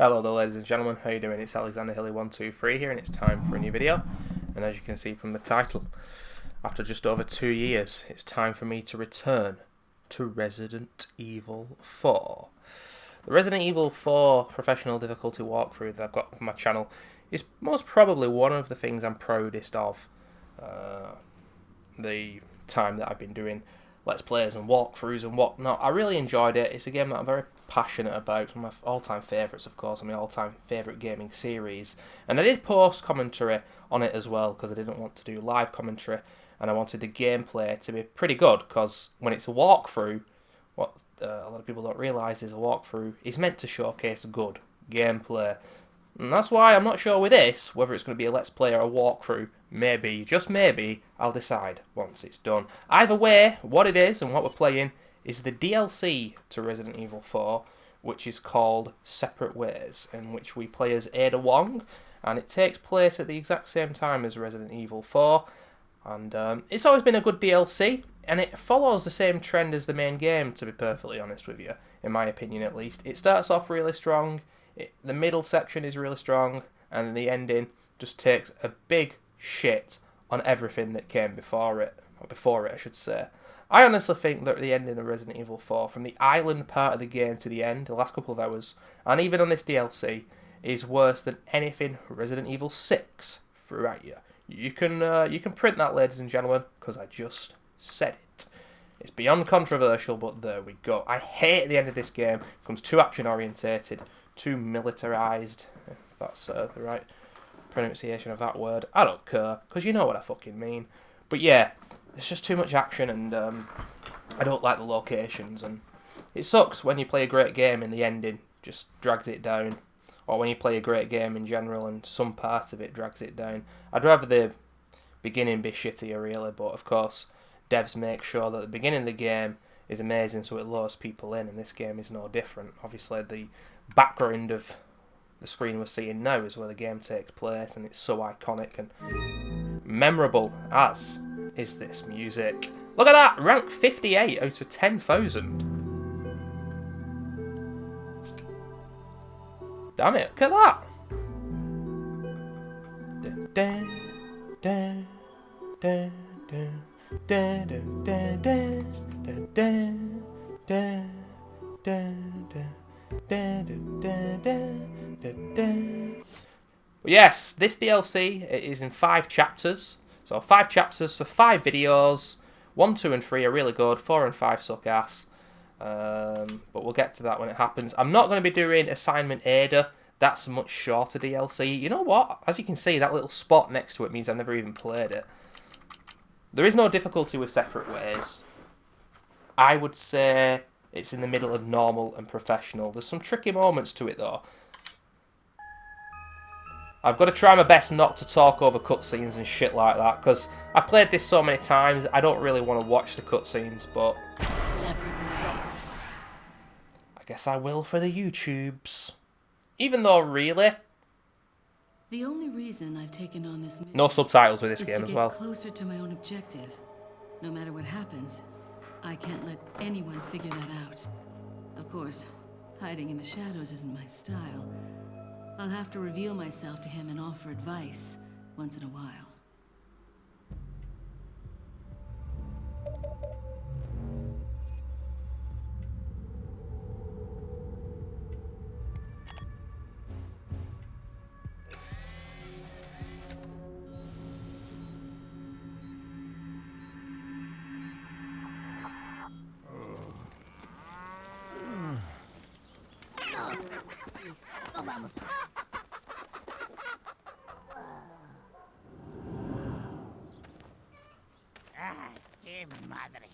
Hello there ladies and gentlemen, how you doing? It's Alexander Hilly123 here and it's time for a new video. And as you can see from the title, after just over 2 years, it's time for me to return to Resident Evil 4. The Resident Evil 4 professional difficulty walkthrough that I've got on my channel is most probably one of the things I'm proudest of. The time that I've been doing Let's Plays and walkthroughs and whatnot. I really enjoyed it. It's a game that I'm very passionate about. It's one of my all-time favourites, of course, and my all-time favourite gaming series. And I did post commentary on it as well, because I didn't want to do live commentary, and I wanted the gameplay to be pretty good, because when it's a walkthrough, what a lot of people don't realise is a walkthrough is meant to showcase good gameplay. And that's why I'm not sure with this, whether it's going to be a Let's Play or a walkthrough. Maybe, just maybe, I'll decide once it's done. Either way, what it is and what we're playing is the DLC to Resident Evil 4, which is called Separate Ways, in which we play as Ada Wong, and it takes place at the exact same time as Resident Evil 4. And it's always been a good DLC, and it follows the same trend as the main game, to be perfectly honest with you, in my opinion at least. It starts off really strong, the middle section is really strong, and then the ending just takes a big shit on everything that came before it, I should say. I honestly think that the ending of Resident Evil 4, from the island part of the game to the end, the last couple of hours, and even on this DLC, is worse than anything Resident Evil 6 threw at you. You can print that, ladies and gentlemen, because I just said it. It's beyond controversial, but there we go. I hate the end of this game. It becomes too action-orientated, too militarized, if that's the right pronunciation of that word. I don't care, because you know what I fucking mean. But yeah, it's just too much action, and I don't like the locations, and it sucks when you play a great game and the ending just drags it down, or when you play a great game in general and some part of it drags it down. I'd rather the beginning be shittier, really, but of course devs make sure that the beginning of the game is amazing so it lures people in, and this game is no different. Obviously the background of the screen we're seeing now is where the game takes place, and it's so iconic and memorable, as is this music. Look at that! Rank 58 out of 10,000. Damn it, look at that! Yes, this DLC is in 5 chapters. So 5 chapters for 5 videos. 1, 2 and 3 are really good. 4 and 5 suck ass. But we'll get to that when it happens. I'm not going to be doing Assignment Ada. That's a much shorter DLC. You know what? As you can see, that little spot next to it means I've never even played it. There is no difficulty with Separate Ways. I would say it's in the middle of normal and professional. There's some tricky moments to it though. I've got to try my best not to talk over cutscenes and shit like that, because I played this so many times, I don't really want to watch the cutscenes, but I guess I will for the YouTubes. Even though, really, the only reason I've taken on this mission no subtitles with this game to as get well. Closer to my own objective. No matter what happens, I can't let anyone figure that out. Of course, hiding in the shadows isn't my style. I'll have to reveal myself to him and offer advice once in a while. ¡Qué madre!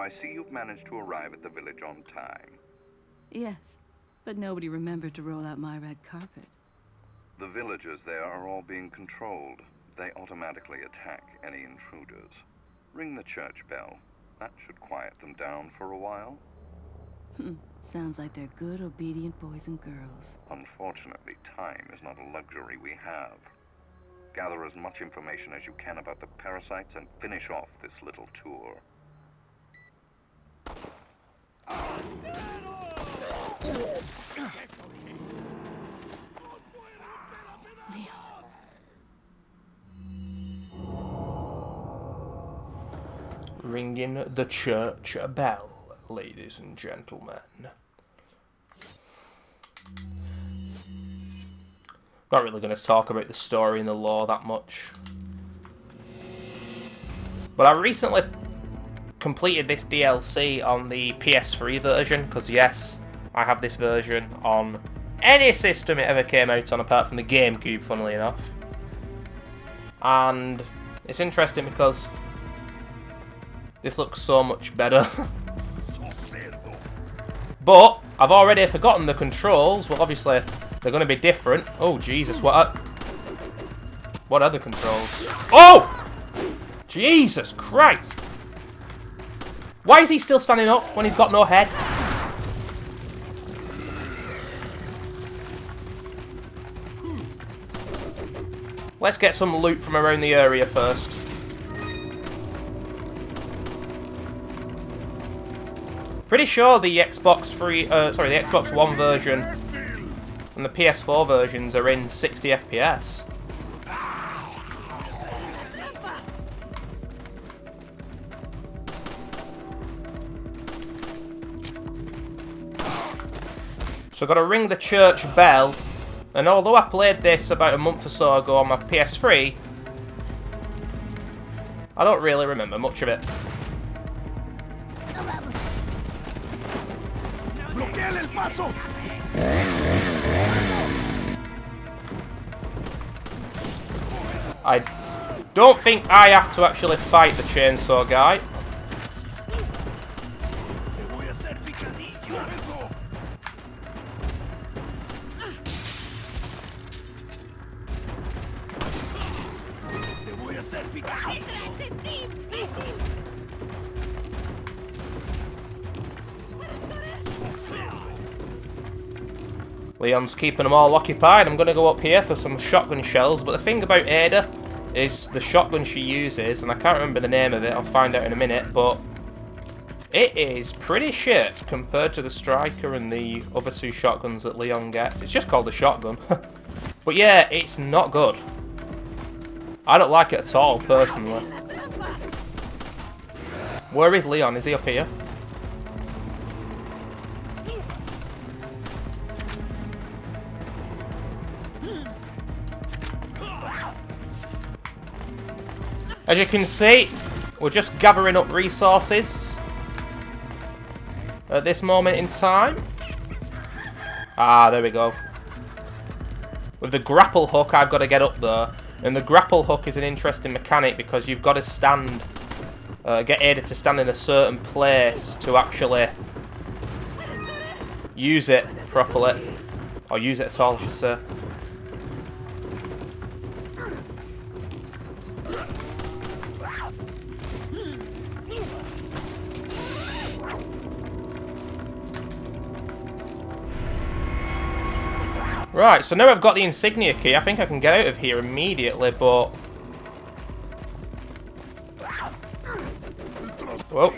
I see you've managed to arrive at the village on time. Yes, but nobody remembered to roll out my red carpet. The villagers there are all being controlled. They automatically attack any intruders. Ring the church bell. That should quiet them down for a while. Sounds like they're good, obedient boys and girls. Unfortunately, time is not a luxury we have. Gather as much information as you can about the parasites and finish off this little tour. Ringing the church bell, ladies and gentlemen. Not really going to talk about the story and the lore that much. But I recently completed this DLC on the PS3 version, because yes, I have this version on any system it ever came out on apart from the GameCube, funnily enough. And it's interesting because this looks so much better. But I've already forgotten the controls. Well, obviously they're going to be different. Oh Jesus, what are the controls? Oh! Jesus Christ! Why is he still standing up when he's got no head? Let's get some loot from around the area first. Pretty sure the Xbox One version and the PS4 versions are in 60 FPS. So I've got to ring the church bell, and although I played this about a month or so ago on my PS3, I don't really remember much of it. I don't think I have to actually fight the chainsaw guy. Leon's keeping them all occupied. I'm going to go up here for some shotgun shells, but the thing about Ada is the shotgun she uses, and I can't remember the name of it, I'll find out in a minute, but it is pretty shit compared to the striker and the other two shotguns that Leon gets. It's just called a shotgun. But yeah, it's not good. I don't like it at all, personally. Where is Leon? Is he up here? As you can see, we're just gathering up resources at this moment in time. Ah, there we go. With the grapple hook, I've got to get up there. And the grapple hook is an interesting mechanic because you've got to stand, get Ada to stand in a certain place to actually use it properly. Or use it at all, I should say. Right, so now I've got the insignia key, I think I can get out of here immediately, but... Whoa.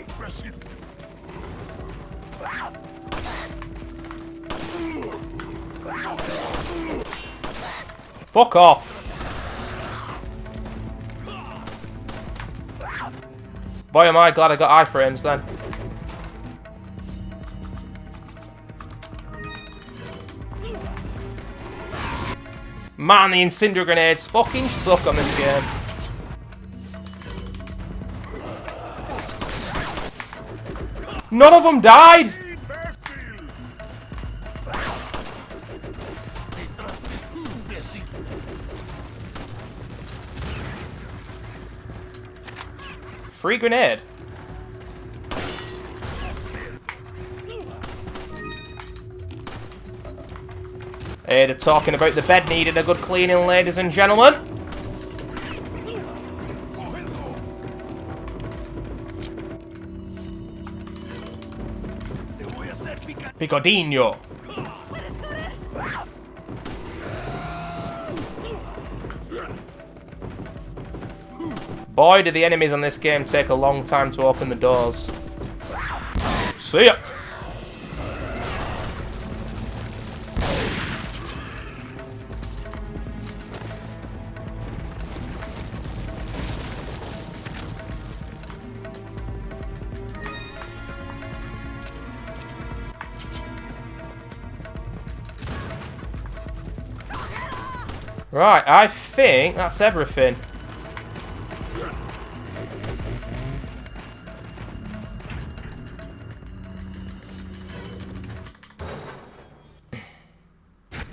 Fuck off. Boy, am I glad I got iframes then. Man, the incendiary grenades fucking suck on this game. None of them died! Free grenade. They're talking about the bed needing a good cleaning, ladies and gentlemen. Picodinho. Boy, do the enemies on this game take a long time to open the doors. See ya! Right, I think that's everything.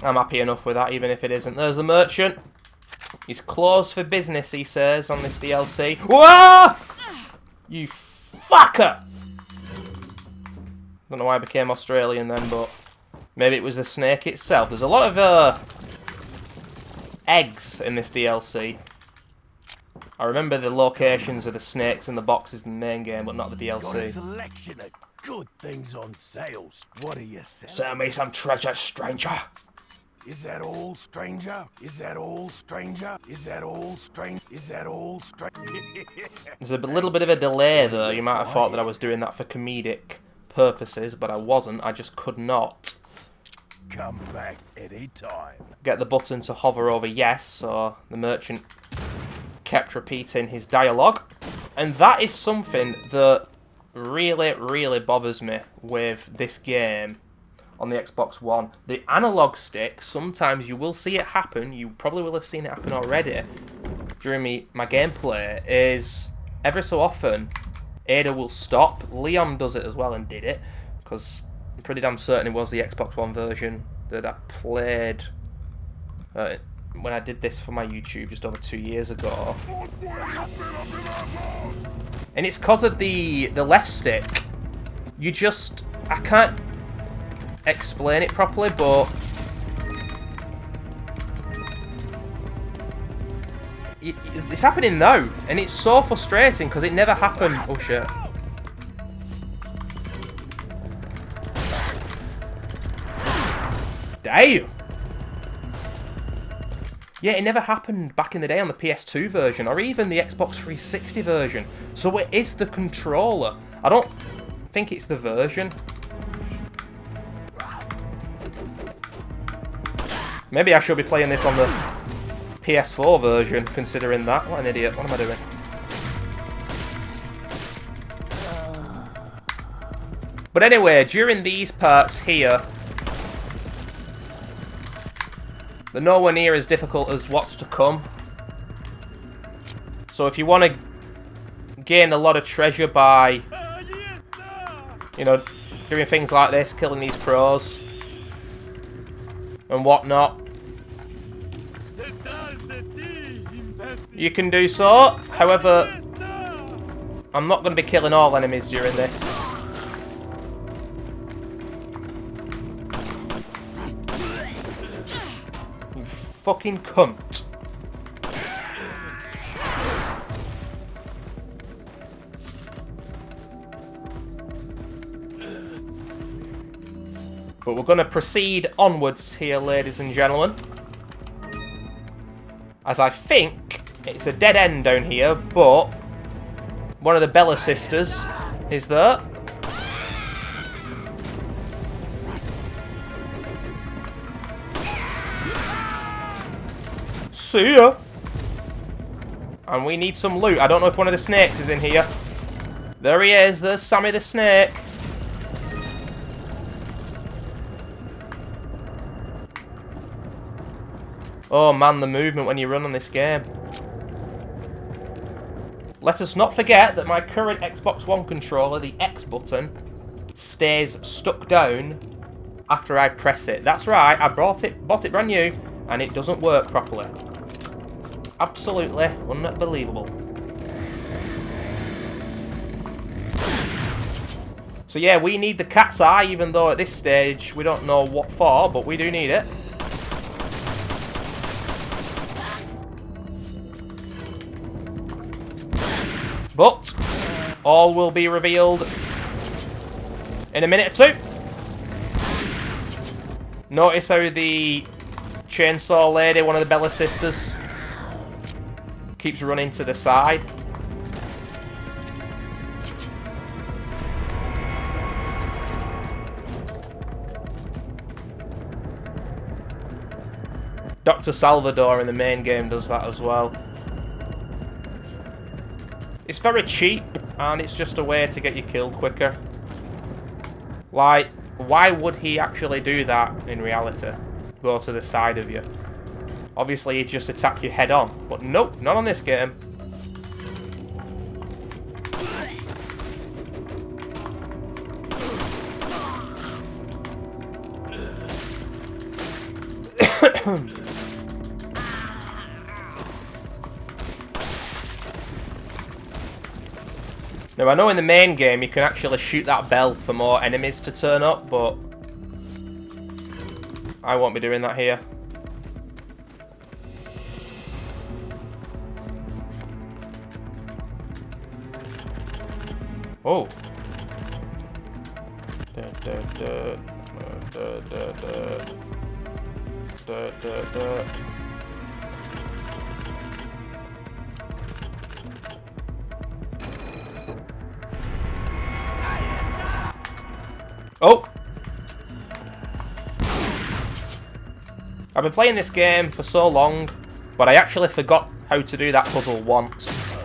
I'm happy enough with that, even if it isn't. There's the merchant. He's closed for business, he says, on this DLC. Whoa! You fucker! Don't know why I became Australian then, but maybe it was the snake itself. There's a lot of eggs in this DLC. I remember the locations of the snakes and the boxes in the main game, but not the DLC. Got a selection of good things on sales. What are you selling? Sell me some treasure, stranger. Is that all, stranger? Is that all, stranger? Is that all, strange? Is that all, stranger? There's a little bit of a delay there. You might have thought that I was doing that for comedic purposes, but I wasn't. I just could not Come back any time. get the button to hover over yes, so the merchant kept repeating his dialogue. And that is something that really, really bothers me with this game on the Xbox One. The analog stick, sometimes you will see it happen, you probably will have seen it happen already during my gameplay, is every so often Ada will stop. Leon does it as well and did it, because I'm pretty damn certain it was the Xbox One version that I played when I did this for my YouTube just over 2 years ago. And it's because of the left stick. You just... I can't explain it properly, but it's happening now, and it's so frustrating because it never happened. Oh shit. Damn. Yeah, it never happened back in the day on the PS2 version, or even the Xbox 360 version. So it is the controller. I don't think it's the version. Maybe I should be playing this on the PS4 version, considering that. What an idiot. What am I doing? But anyway, during these parts here, they're nowhere near as difficult as what's to come. So if you want to gain a lot of treasure by, you know, doing things like this, killing these pros and whatnot, you can do so. However, I'm not going to be killing all enemies during this. You fucking cunt. But we're going to proceed onwards here, ladies and gentlemen, as I think it's a dead end down here, but one of the Bella sisters is there. See ya! And we need some loot. I don't know if one of the snakes is in here. There he is. There's Sammy the Snake. Oh man, the movement when you run on this game. Let us not forget that my current Xbox One controller, the X button, stays stuck down after I press it. That's right, I bought it brand new, and it doesn't work properly. Absolutely unbelievable. So yeah, we need the cat's eye, even though at this stage we don't know what for, but we do need it. But all will be revealed in a minute or two. Notice how the chainsaw lady, one of the Bella sisters, keeps running to the side. Dr. Salvador in the main game does that as well. It's very cheap, and it's just a way to get you killed quicker. Like, why would he actually do that in reality? Go to the side of you. Obviously, he'd just attack you head on. But nope, not on this game. Now, I know in the main game you can actually shoot that bell for more enemies to turn up, but I won't be doing that here. Oh. Oh! I've been playing this game for so long, but I actually forgot how to do that puzzle once.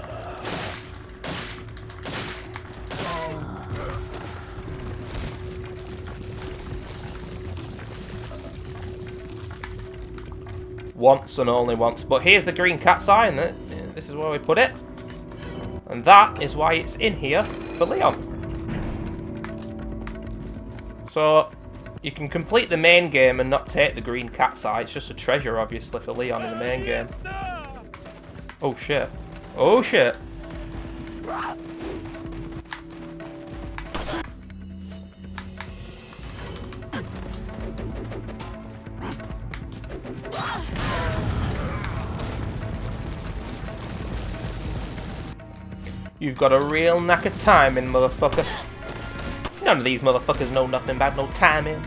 Once and only once. But here's the green cat's eye, and this is where we put it. And that is why it's in here for Leon. So, you can complete the main game and not take the green cat's eye. It's just a treasure, obviously, for Leon in the main game. Oh, shit. Oh, shit. You've got a real knack of timing, motherfucker. None of these motherfuckers know nothing about no timing.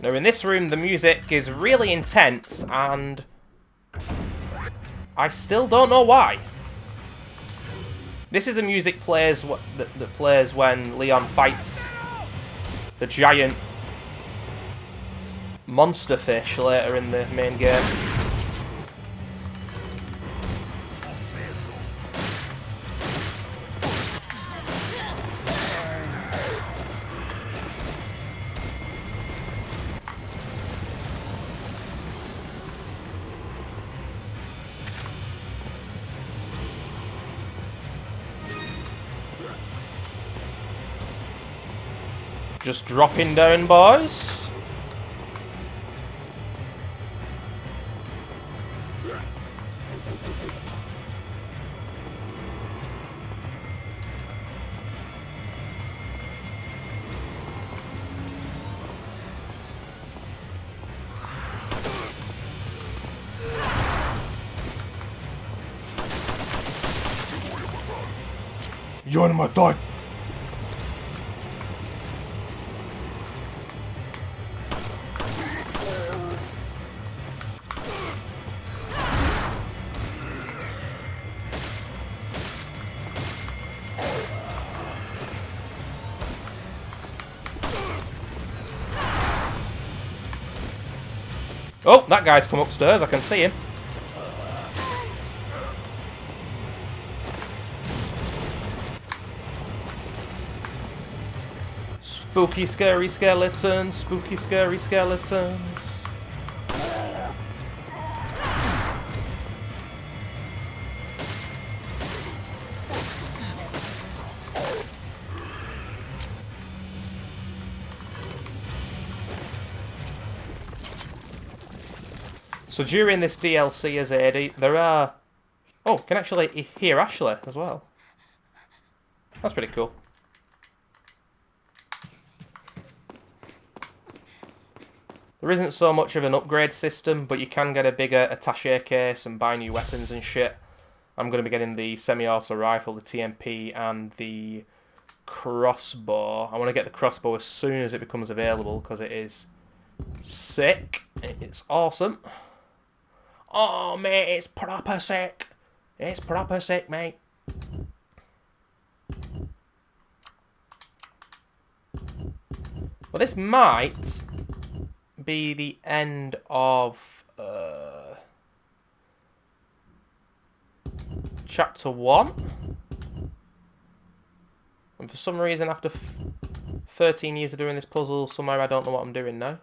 Now in this room the music is really intense and I still don't know why. This is the music that plays when Leon fights the giant monster fish later in the main game. Just dropping down, boys. You're my thought. Oh, that guy's come upstairs, I can see him. Spooky, scary skeletons, spooky, scary skeletons. So during this DLC as AD, there are... Oh, can actually hear Ashley as well. That's pretty cool. There isn't so much of an upgrade system, but you can get a bigger attaché case and buy new weapons and shit. I'm going to be getting the semi-auto rifle, the TMP, and the crossbow. I want to get the crossbow as soon as it becomes available because it is sick. It's awesome. Oh, mate, it's proper sick. It's proper sick, mate. Well, this might be the end of chapter 1. And for some reason, after 13 years of doing this puzzle, somehow I don't know what I'm doing now.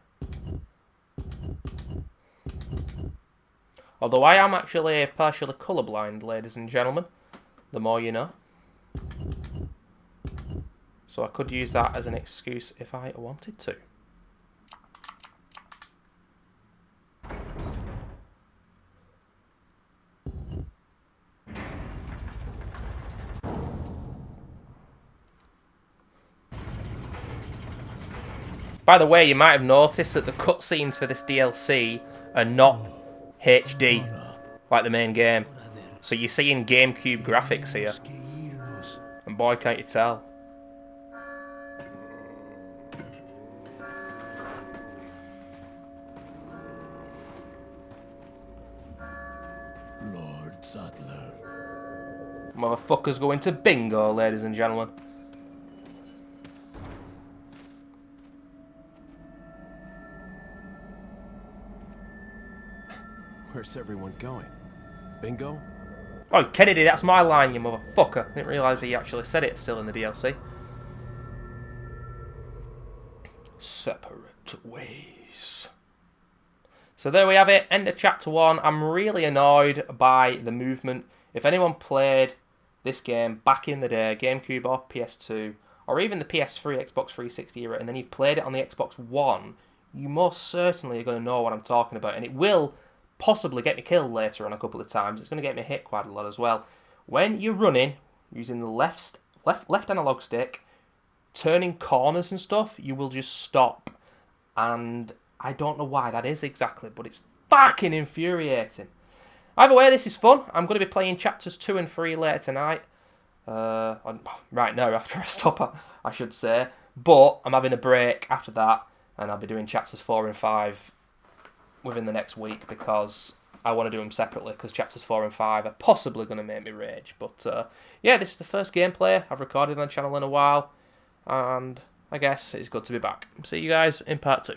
Although I am actually partially colourblind, ladies and gentlemen. The more you know. So I could use that as an excuse if I wanted to. By the way, you might have noticed that the cutscenes for this DLC are not HD, like the main game. So you're seeing GameCube graphics here. And boy, can't you tell. Lord Sattler. Motherfuckers going to bingo, ladies and gentlemen. Where's everyone going? Bingo? Oh, Kennedy, that's my line, you motherfucker. Didn't realise he actually said it still in the DLC. Separate ways. So there we have it, end of chapter 1. I'm really annoyed by the movement. If anyone played this game back in the day, GameCube or PS2, or even the PS3, Xbox 360 era, and then you've played it on the Xbox One, you most certainly are going to know what I'm talking about. And it will possibly get me killed later on a couple of times. It's going to get me hit quite a lot as well. When you're running, using the left analog stick, turning corners and stuff, you will just stop. And I don't know why that is exactly, but it's fucking infuriating. Either way, this is fun. I'm going to be playing chapters 2 and 3 later tonight. Right now, after I stop, I should say. But I'm having a break after that, and I'll be doing chapters 4 and 5 within the next week because I want to do them separately because chapters 4 and 5 are possibly going to make me rage. But yeah, this is the first gameplay I've recorded on the channel in a while, and I guess it's good to be back. See you guys in part 2.